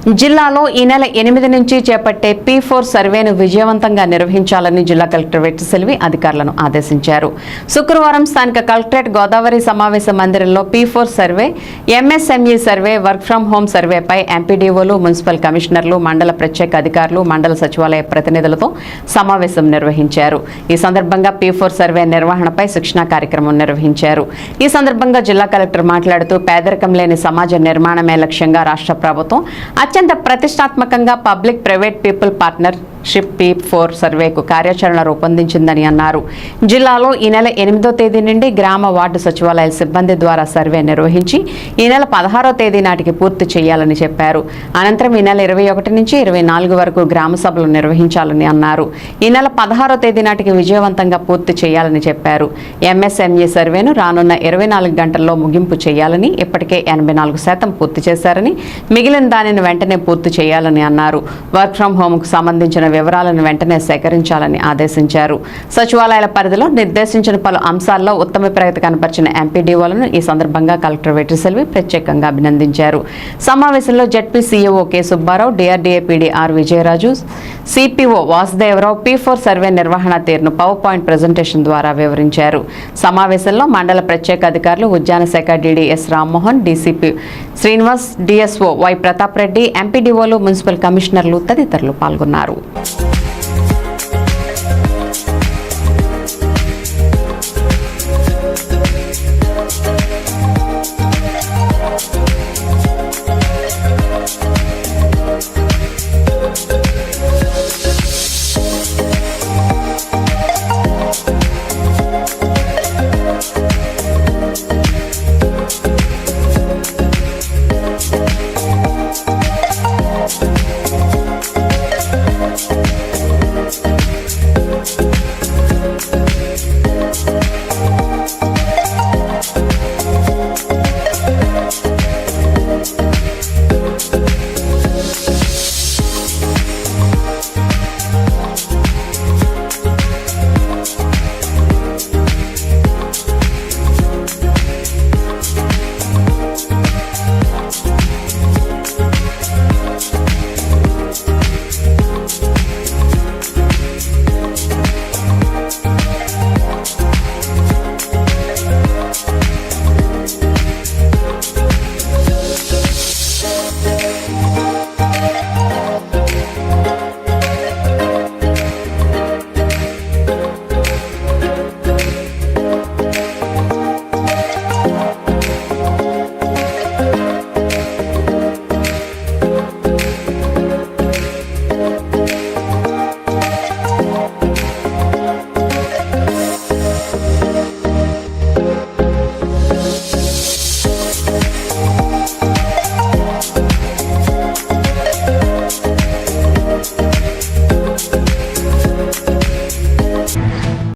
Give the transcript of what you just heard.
జిల్లాలో ఈ నెల 8 నుంచి చేపట్టే P4 సర్వేను విజయవంతంగా నిర్వహించాలని జిల్లా కలెక్టర్ వెట్టిసెల్వి అధికారులను ఆదేశించారు. శుక్రవారం స్థానిక కలెక్టరేట్ గోదావరి సమావేశ మందిరంలో P4 survey, MSME survey, work from home సర్వేపై ఎంపీడీఓలు, మున్సిపల్ కమిషనర్లు, మండల ప్రత్యేక అధికారులు, మండల సచివాలయ ప్రతినిధులతో సమావేశం నిర్వహించారు. ఈ సందర్భంగా P4 సర్వే నిర్వహణపై శిక్షణా కార్యక్రమం నిర్వహించారు. ఈ సందర్భంగా జిల్లా కలెక్టర్ మాట్లాడుతూ పేదరికం లేని సమాజ నిర్మాణమే లక్ష్యంగా రాష్ట్ర ప్రభుత్వం అత్యంత ప్రతిష్టాత్మకంగా public private people partnership P4 సర్వేకు కార్యాచరణ రూపొందించిందని అన్నారు. జిల్లాలో ఈ నెల 8వ తేదీ నుండి గ్రామ వార్డు సచివాలయాల సిబ్బంది ద్వారా సర్వే నిర్వహించి ఈ నెల 16వ తేదీ నాటికి పూర్తి చేయాలని చెప్పారు. అనంతరం ఈ నెల 21 నుంచి 24 వరకు గ్రామ సభలు నిర్వహించాలని అన్నారు. ఈ నెల 16వ తేదీ నాటికి విజయవంతంగా పూర్తి చేయాలని చెప్పారు. MSME సర్వేను రానున్న 24 గంటల్లో ముగింపు చేయాలని, ఇప్పటికే 84% పూర్తి చేశారని, మిగిలిన దానిని వెంటనే పూర్తి చేయాలని అన్నారు. వర్క్ ఫ్రం హోంకు సంబంధించిన వివరాలను వెంటనే సేకరించాలని ఆదేశించారు. సచివాలయాల పరిధిలో నిర్దేశించిన పలు అంశాల్లో ఉత్తమ ప్రగతి కనపరిచిన ఎంపీడీఓలను ఈ సందర్భంగా కలెక్టర్ వెట్టిసెల్వి ప్రత్యేకంగా అభినందించారు. సమావేశంలో ZP CEO K Subbarao, DRDA PD R Vijayaraju, CPO Vasudevarao P4 survey నిర్వహణ తీరును పవర్ పాయింట్ ప్రజెంటేషన్ ద్వారా వివరించారు. సమావేశంలో మండల ప్రత్యేక అధికారులు, ఉద్యాన శాఖ DD S Rammohan, DCP Srinivas, DSO Y Pratap Reddy, ఎంపీడీఓలు, మున్సిపల్ కమిషనర్లు తదితరులు పాల్గొన్నారు.